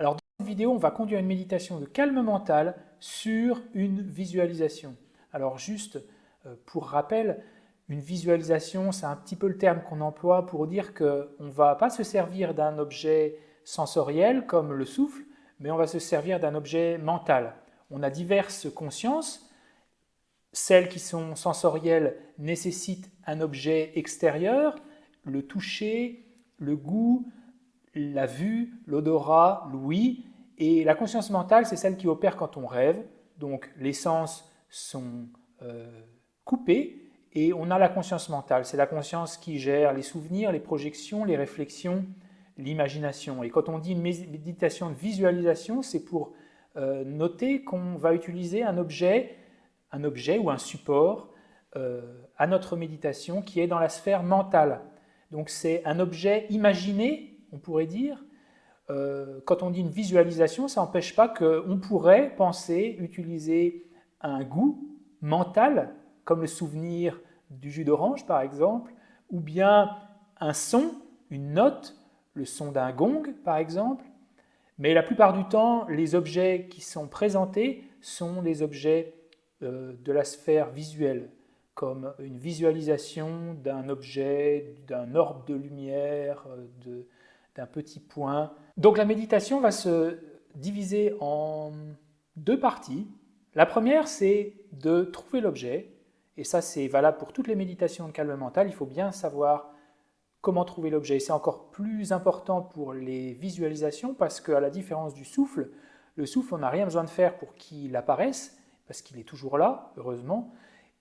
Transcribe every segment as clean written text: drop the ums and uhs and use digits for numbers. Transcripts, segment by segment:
Alors, dans cette vidéo, on va conduire une méditation de calme mental sur une visualisation. Alors, juste pour rappel, une visualisation, c'est un petit peu le terme qu'on emploie pour dire qu'on ne va pas se servir d'un objet sensoriel comme le souffle, mais on va se servir d'un objet mental. On a diverses consciences. Celles qui sont sensorielles nécessitent un objet extérieur, le toucher, le goût, la vue, l'odorat, l'ouïe, et la conscience mentale, c'est celle qui opère quand on rêve. Donc les sens sont coupés et on a la conscience mentale. C'est la conscience qui gère les souvenirs, les projections, les réflexions, l'imagination. Et quand on dit une méditation de visualisation, c'est pour noter qu'on va utiliser un objet ou un support à notre méditation qui est dans la sphère mentale. Donc c'est un objet imaginé, on pourrait dire. Quand on dit une visualisation, ça n'empêche pas qu'on pourrait penser utiliser un goût mental, comme le souvenir du jus d'orange par exemple, ou bien un son, une note, le son d'un gong par exemple. Mais la plupart du temps, les objets qui sont présentés sont les objets de la sphère visuelle, comme une visualisation d'un objet, d'un orbe de lumière, d'un petit point. Donc la méditation va se diviser en deux parties. La première, c'est de trouver l'objet, et ça c'est valable pour toutes les méditations de calme mental, il faut bien savoir comment trouver l'objet. C'est encore plus important pour les visualisations parce qu'à la différence du souffle, le souffle, on n'a rien besoin de faire pour qu'il apparaisse, parce qu'il est toujours là, heureusement.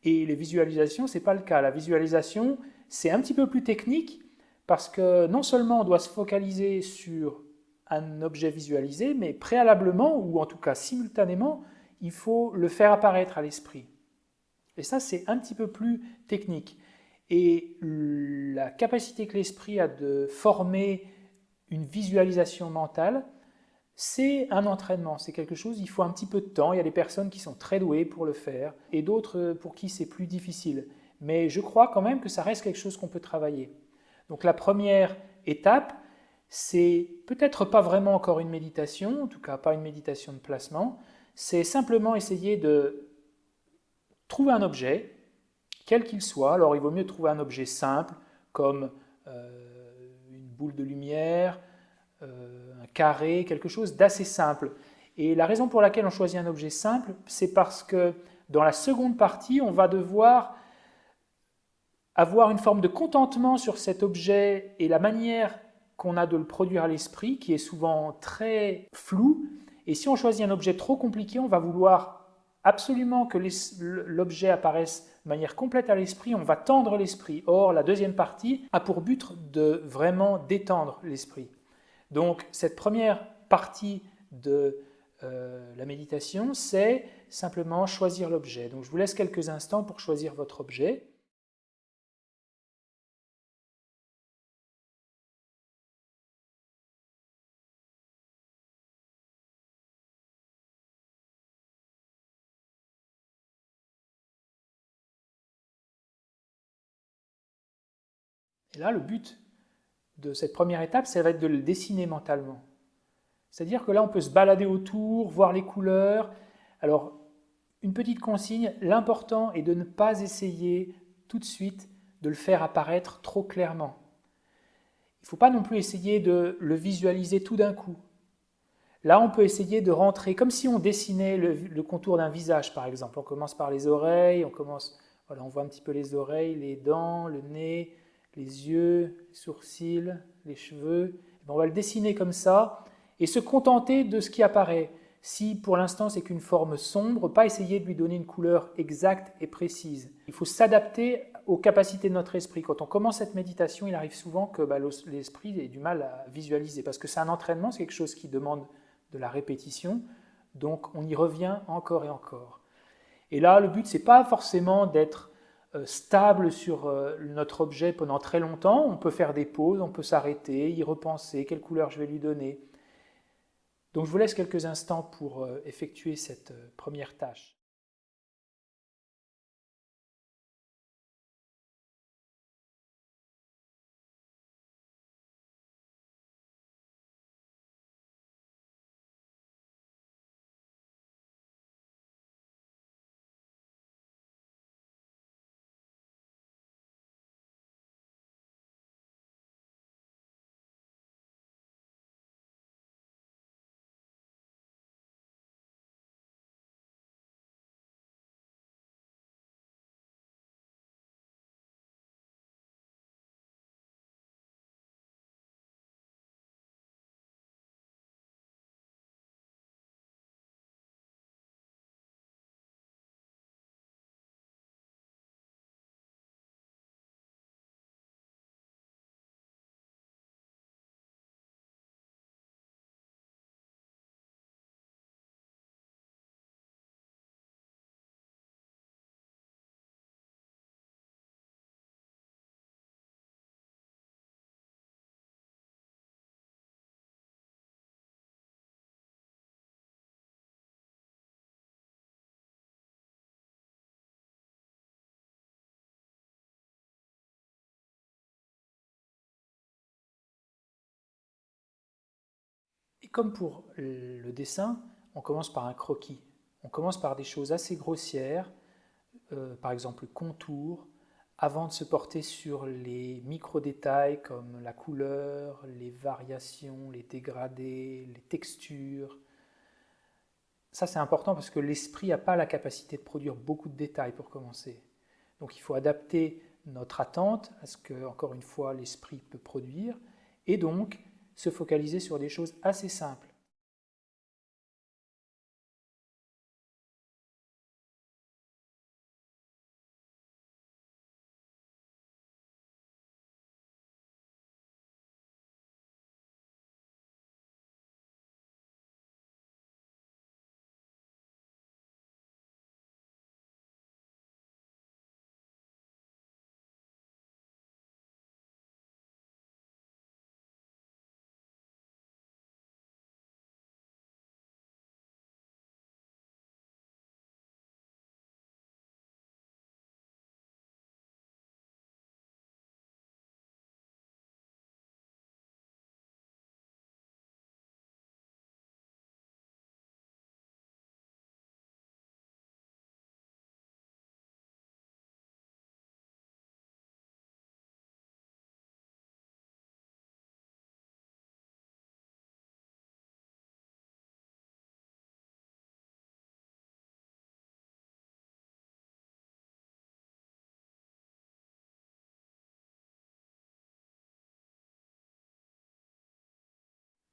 Et les visualisations, ce n'est pas le cas. La visualisation, c'est un petit peu plus technique parce que non seulement on doit se focaliser sur un objet visualisé, mais préalablement, ou en tout cas simultanément, il faut le faire apparaître à l'esprit. Et ça, c'est un petit peu plus technique. Et la capacité que l'esprit a de former une visualisation mentale, c'est un entraînement, c'est quelque chose, il faut un petit peu de temps. Il y a des personnes qui sont très douées pour le faire et d'autres pour qui c'est plus difficile. Mais je crois quand même que ça reste quelque chose qu'on peut travailler. Donc la première étape, c'est peut-être pas vraiment encore une méditation, en tout cas pas une méditation de placement, c'est simplement essayer de trouver un objet, quel qu'il soit. Alors il vaut mieux trouver un objet simple, comme une boule de lumière, un carré, quelque chose d'assez simple. Et la raison pour laquelle on choisit un objet simple, c'est parce que dans la seconde partie, on va devoir avoir une forme de contentement sur cet objet et la manière qu'on a de le produire à l'esprit, qui est souvent très floue. Et si on choisit un objet trop compliqué, on va vouloir absolument que l'objet apparaisse de manière complète à l'esprit, on va tendre l'esprit. Or, la deuxième partie a pour but de vraiment détendre l'esprit. Donc, cette première partie de la méditation, c'est simplement choisir l'objet. Donc, je vous laisse quelques instants pour choisir votre objet. Et là, le but de cette première étape, ça va être de le dessiner mentalement. C'est-à-dire que là, on peut se balader autour, voir les couleurs. Alors, une petite consigne, l'important est de ne pas essayer tout de suite de le faire apparaître trop clairement. Il ne faut pas non plus essayer de le visualiser tout d'un coup. Là, on peut essayer de rentrer, comme si on dessinait le contour d'un visage, par exemple. On commence par les oreilles, voilà, on voit un petit peu les oreilles, les dents, le nez, les yeux, les sourcils, les cheveux. On va le dessiner comme ça et se contenter de ce qui apparaît. Si pour l'instant c'est qu'une forme sombre, pas essayer de lui donner une couleur exacte et précise. Il faut s'adapter aux capacités de notre esprit. Quand on commence cette méditation, il arrive souvent que l'esprit ait du mal à visualiser parce que c'est un entraînement, c'est quelque chose qui demande de la répétition, donc on y revient encore et encore. Et là, le but, c'est pas forcément d'être stable sur notre objet pendant très longtemps. On peut faire des pauses, on peut s'arrêter, y repenser, quelle couleur je vais lui donner. Donc je vous laisse quelques instants pour effectuer cette première tâche. Et comme pour le dessin, on commence par un croquis. On commence par des choses assez grossières, par exemple le contour, avant de se porter sur les micro-détails comme la couleur, les variations, les dégradés, les textures. Ça, c'est important parce que l'esprit n'a pas la capacité de produire beaucoup de détails pour commencer. Donc il faut adapter notre attente à ce que, encore une fois, l'esprit peut produire et donc se focaliser sur des choses assez simples.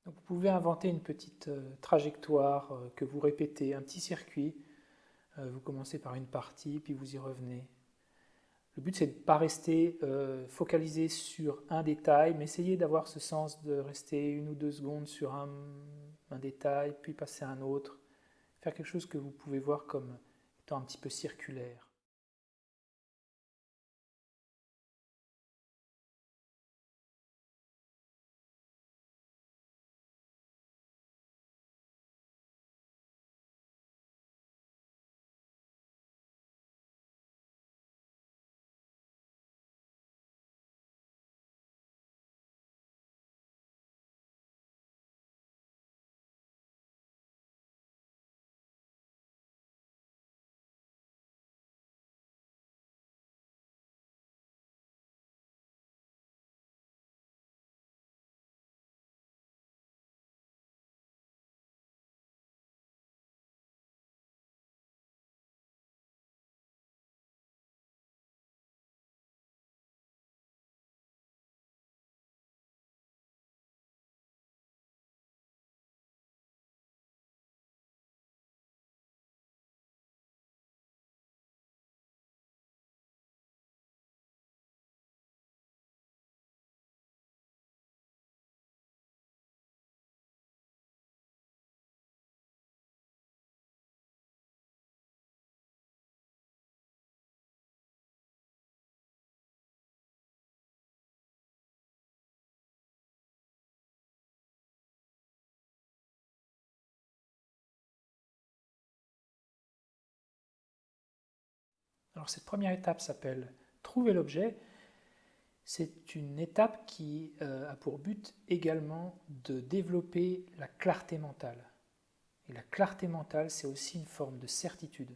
Donc vous pouvez inventer une petite trajectoire que vous répétez, un petit circuit. Vous commencez par une partie, puis vous y revenez. Le but, c'est de ne pas rester focalisé sur un détail, mais essayer d'avoir ce sens de rester 1 ou 2 secondes sur un détail, puis passer à un autre. Faire quelque chose que vous pouvez voir comme étant un petit peu circulaire. Alors cette première étape s'appelle trouver l'objet. C'est une étape qui a pour but également de développer la clarté mentale. Et la clarté mentale, c'est aussi une forme de certitude.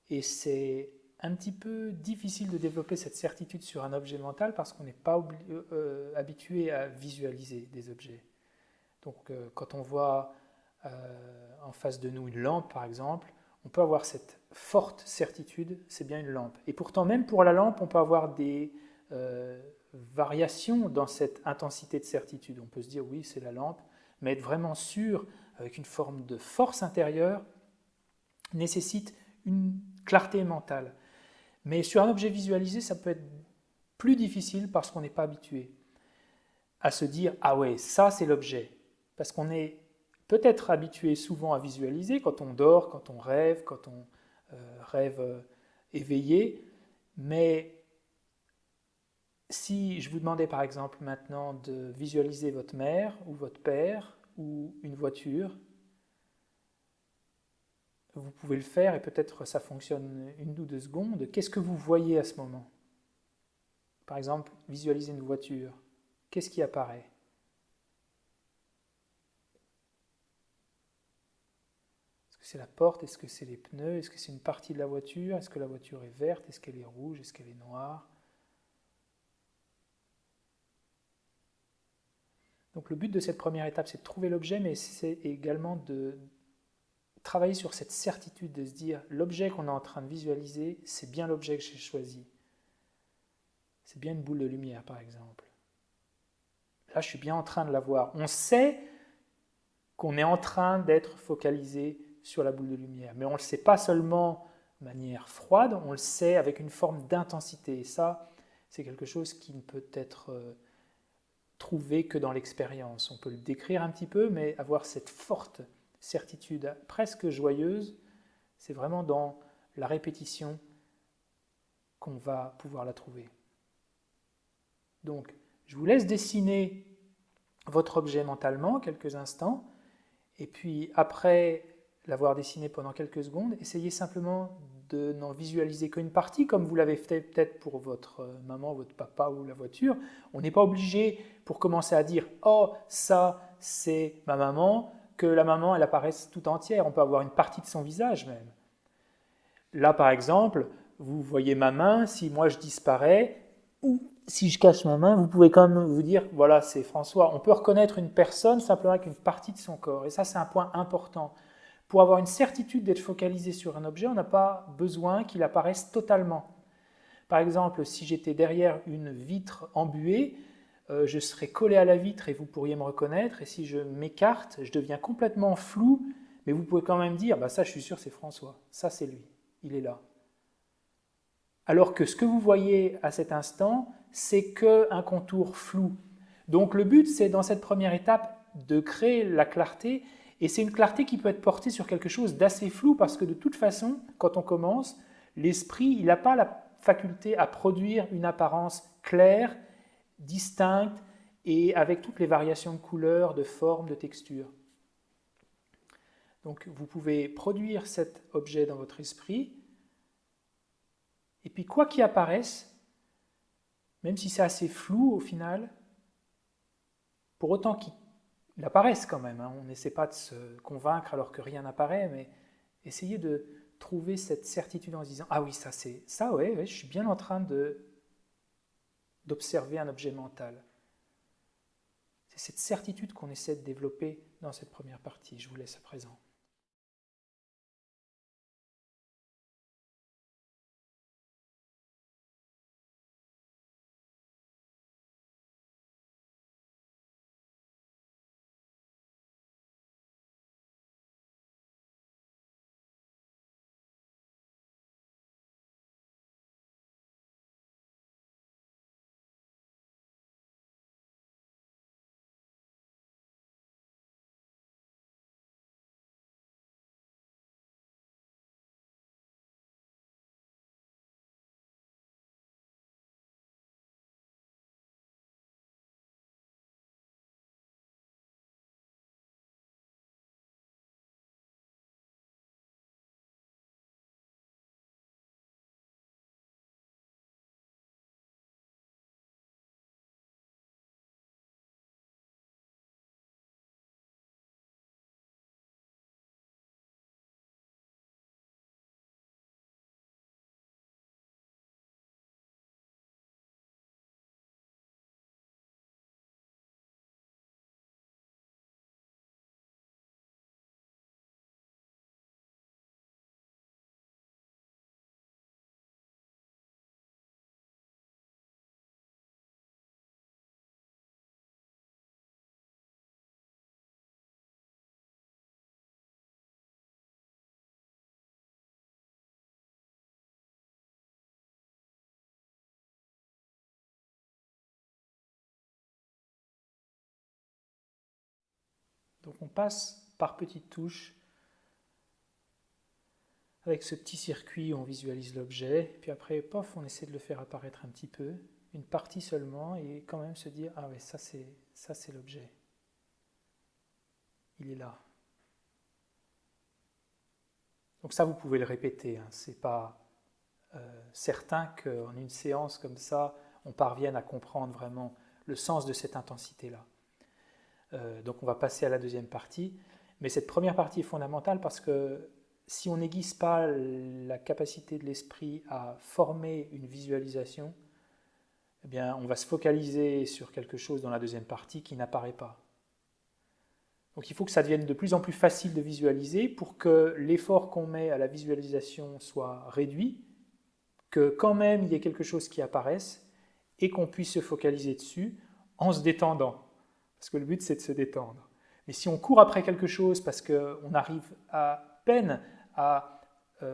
Et c'est un petit peu difficile de développer cette certitude sur un objet mental parce qu'on n'est pas habitué à visualiser des objets. Donc quand on voit en face de nous une lampe par exemple, on peut avoir cette forte certitude, c'est bien une lampe. Et pourtant même pour la lampe, on peut avoir des variations dans cette intensité de certitude. On peut se dire oui c'est la lampe, mais être vraiment sûr avec une forme de force intérieure nécessite une clarté mentale. Mais sur un objet visualisé, ça peut être plus difficile parce qu'on n'est pas habitué à se dire ah ouais, ça c'est l'objet. Parce qu'on est peut-être habitué souvent à visualiser quand on dort, quand on rêve, quand on rêve éveillé. Mais si je vous demandais par exemple maintenant de visualiser votre mère ou votre père ou une voiture, vous pouvez le faire et peut-être ça fonctionne 1 ou 2 secondes. Qu'est-ce que vous voyez à ce moment? Par exemple, visualiser une voiture. Qu'est-ce qui apparaît? que c'est la porte? Est-ce que c'est les pneus? Est-ce que c'est une partie de la voiture? Est-ce que la voiture est verte? Est-ce qu'elle est rouge? Est-ce qu'elle est noire? Donc le but de cette première étape, c'est de trouver l'objet, mais c'est également de travailler sur cette certitude, de se dire l'objet qu'on est en train de visualiser, c'est bien l'objet que j'ai choisi. C'est bien une boule de lumière, par exemple. Là, je suis bien en train de la voir. On sait qu'on est en train d'être focalisé sur la boule de lumière, mais on ne le sait pas seulement de manière froide, on le sait avec une forme d'intensité. Et ça, c'est quelque chose qui ne peut être trouvé que dans l'expérience. On peut le décrire un petit peu, mais avoir cette forte certitude presque joyeuse, c'est vraiment dans la répétition qu'on va pouvoir la trouver. Donc, je vous laisse dessiner votre objet mentalement quelques instants, et puis après l'avoir dessiné pendant quelques secondes, essayez simplement de n'en visualiser qu'une partie, comme vous l'avez fait peut-être pour votre maman, votre papa ou la voiture. On n'est pas obligé, pour commencer à dire « Oh, ça, c'est ma maman », que la maman, elle apparaisse tout entière. On peut avoir une partie de son visage même. Là, par exemple, vous voyez ma main, si moi je disparais, ou si je cache ma main, vous pouvez quand même vous dire, voilà, c'est François. On peut reconnaître une personne simplement avec une partie de son corps. Et ça, c'est un point important. Pour avoir une certitude d'être focalisé sur un objet, on n'a pas besoin qu'il apparaisse totalement. Par exemple, si j'étais derrière une vitre embuée, je serais collé à la vitre et vous pourriez me reconnaître. Et si je m'écarte, je deviens complètement flou, mais vous pouvez quand même dire, bah ça, je suis sûr, c'est François. Ça, c'est lui. Il est là. Alors que ce que vous voyez à cet instant, c'est qu'un contour flou. Donc le but, c'est dans cette première étape de créer la clarté, et c'est une clarté qui peut être portée sur quelque chose d'assez flou, parce que de toute façon, quand on commence, l'esprit, il n'a pas la faculté à produire une apparence claire, distincte, et avec toutes les variations de couleurs, de formes, de textures. Donc vous pouvez produire cet objet dans votre esprit, et puis quoi qu'il apparaisse, même si c'est assez flou au final, pour autant qu'il apparaisse quand même, hein, on n'essaie pas de se convaincre alors que rien n'apparaît, mais essayez de trouver cette certitude en se disant « Ah oui, ça c'est ça, ouais, je suis bien en train d'observer un objet mental ». C'est cette certitude qu'on essaie de développer dans cette première partie. Je vous laisse à présent. Donc on passe par petites touches avec ce petit circuit où on visualise l'objet, puis après, pof, on essaie de le faire apparaître un petit peu, une partie seulement, et quand même se dire, ah ouais, ça c'est l'objet. Il est là. Donc ça, vous pouvez le répéter, hein. C'est pas certain qu'en une séance comme ça, on parvienne à comprendre vraiment le sens de cette intensité-là. Donc on va passer à la deuxième partie. Mais cette première partie est fondamentale parce que si on n'aiguise pas la capacité de l'esprit à former une visualisation, eh bien, on va se focaliser sur quelque chose dans la deuxième partie qui n'apparaît pas. Donc il faut que ça devienne de plus en plus facile de visualiser pour que l'effort qu'on met à la visualisation soit réduit, que quand même il y ait quelque chose qui apparaisse et qu'on puisse se focaliser dessus en se détendant. Parce que le but, c'est de se détendre. Mais si on court après quelque chose parce qu'on arrive à peine à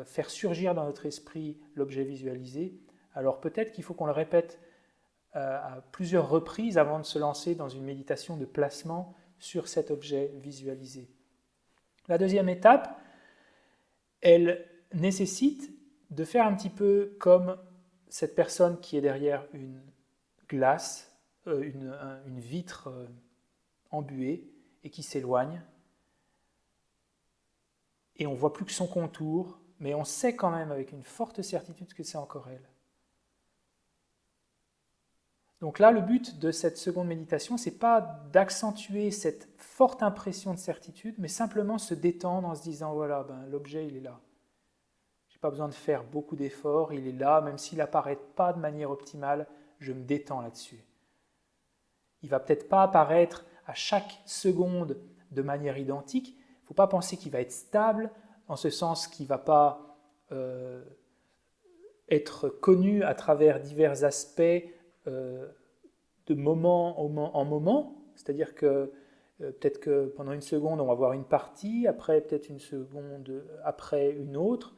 faire surgir dans notre esprit l'objet visualisé, alors peut-être qu'il faut qu'on le répète à plusieurs reprises avant de se lancer dans une méditation de placement sur cet objet visualisé. La deuxième étape, elle nécessite de faire un petit peu comme cette personne qui est derrière une glace, une vitre embuée et qui s'éloigne. Et on ne voit plus que son contour, mais on sait quand même avec une forte certitude que c'est encore elle. Donc là, le but de cette seconde méditation, ce n'est pas d'accentuer cette forte impression de certitude, mais simplement se détendre en se disant, voilà, l'objet, il est là. Je n'ai pas besoin de faire beaucoup d'efforts, il est là, même s'il n'apparaît pas de manière optimale, je me détends là-dessus. Il ne va peut-être pas apparaître à chaque seconde de manière identique. Il ne faut pas penser qu'il va être stable, en ce sens qu'il ne va pas être connu à travers divers aspects de moment en moment. C'est-à-dire que peut-être que pendant une seconde, on va voir une partie, après peut-être une seconde, après une autre.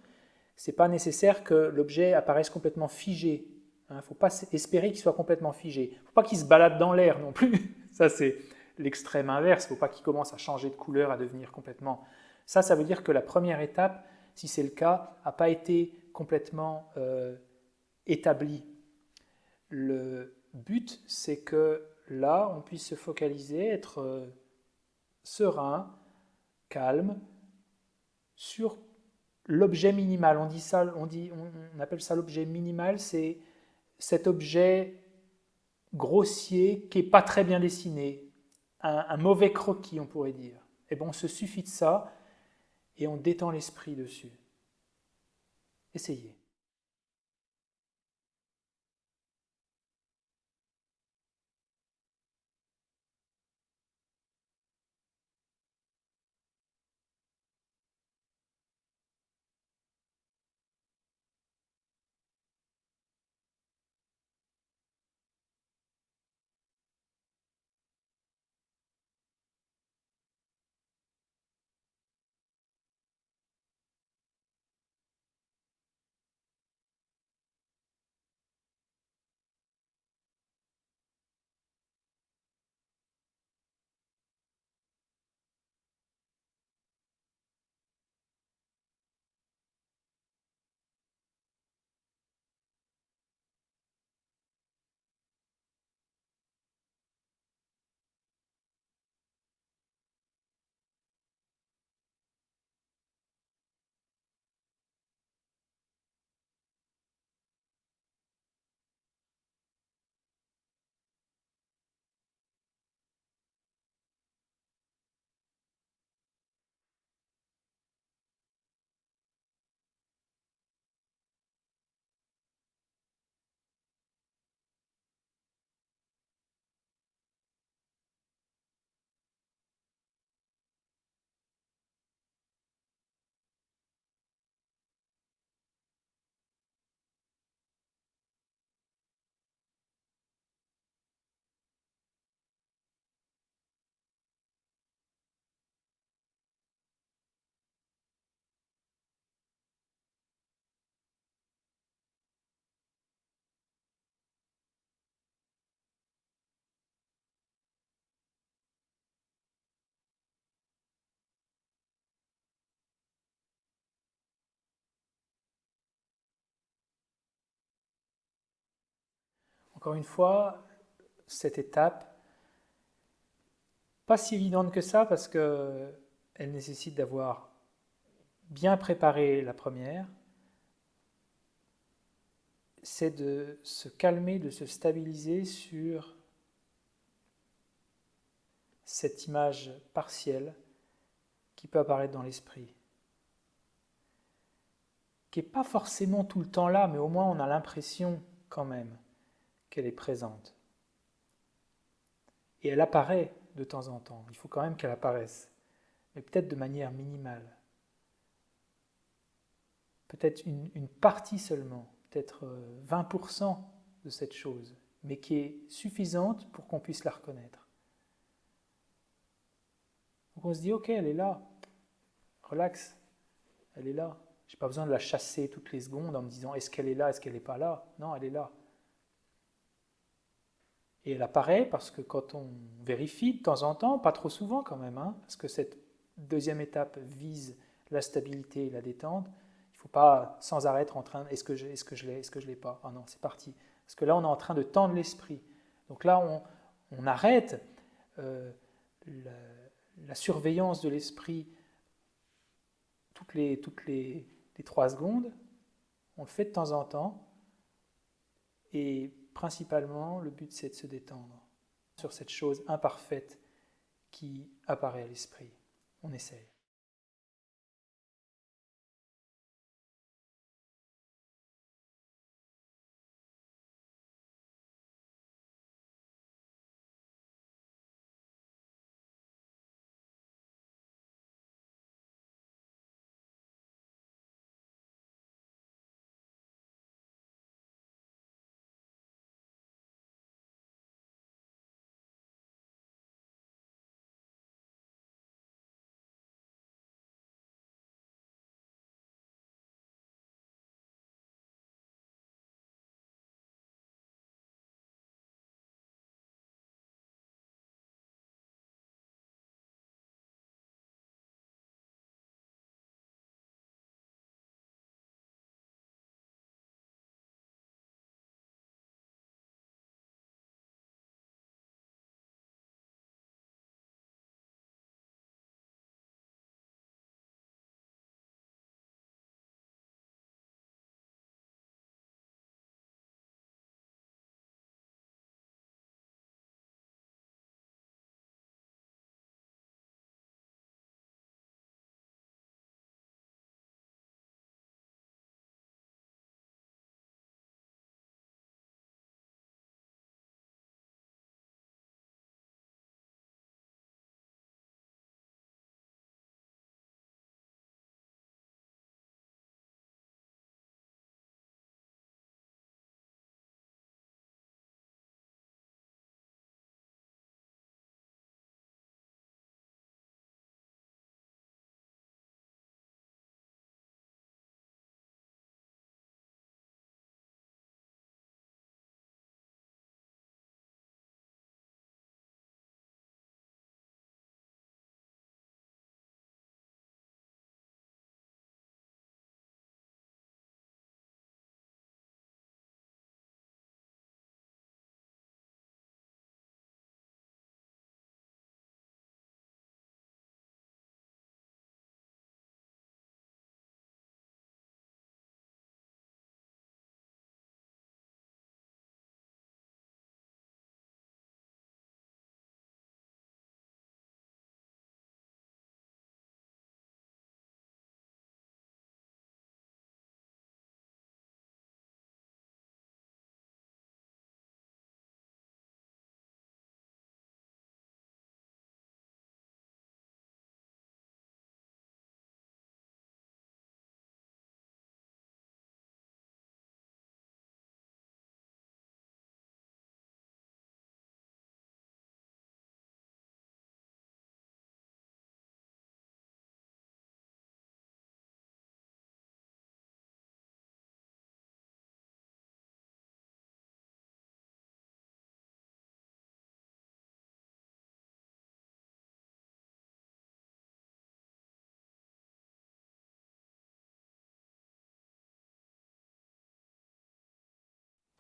Ce n'est pas nécessaire que l'objet apparaisse complètement figé. Il ne faut pas espérer qu'il soit complètement figé. Il ne faut pas qu'il se balade dans l'air non plus. Ça, c'est l'extrême inverse. Il ne faut pas qu'il commence à changer de couleur, à devenir complètement... Ça veut dire que la première étape, si c'est le cas, n'a pas été complètement établie. Le but, c'est que là, on puisse se focaliser, être serein, calme, sur l'objet minimal. On appelle ça l'objet minimal, c'est cet objet grossier qui n'est pas très bien dessiné, un mauvais croquis, on pourrait dire. Et bon, on se suffit de ça et on détend l'esprit dessus. Essayez. Encore une fois, cette étape, pas si évidente que ça parce qu'elle nécessite d'avoir bien préparé la première, c'est de se calmer, de se stabiliser sur cette image partielle qui peut apparaître dans l'esprit, qui n'est pas forcément tout le temps là, mais au moins on a l'impression quand même qu'elle est présente. Et elle apparaît de temps en temps, il faut quand même qu'elle apparaisse, mais peut-être de manière minimale. Peut-être une partie seulement, peut-être 20% de cette chose, mais qui est suffisante pour qu'on puisse la reconnaître. Donc on se dit, ok, elle est là, relax, elle est là. Je n'ai pas besoin de la chasser toutes les secondes en me disant, est-ce qu'elle est là, est-ce qu'elle n'est pas là? Non, elle est là. Et elle apparaît parce que quand on vérifie de temps en temps, pas trop souvent quand même, parce que cette deuxième étape vise la stabilité et la détente, il ne faut pas sans arrêt être en train, est-ce que je l'ai, est-ce que je ne l'ai pas? Ah non, c'est parti. Parce que là, on est en train de tendre l'esprit. Donc là, on arrête la surveillance de l'esprit toutes les 3 secondes. On le fait de temps en temps. Et principalement, le but, c'est de se détendre sur cette chose imparfaite qui apparaît à l'esprit. On essaye.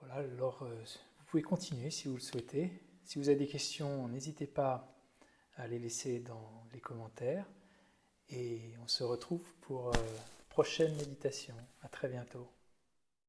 Voilà, alors vous pouvez continuer si vous le souhaitez. Si vous avez des questions, n'hésitez pas à les laisser dans les commentaires. Et on se retrouve pour prochaine méditation. À très bientôt.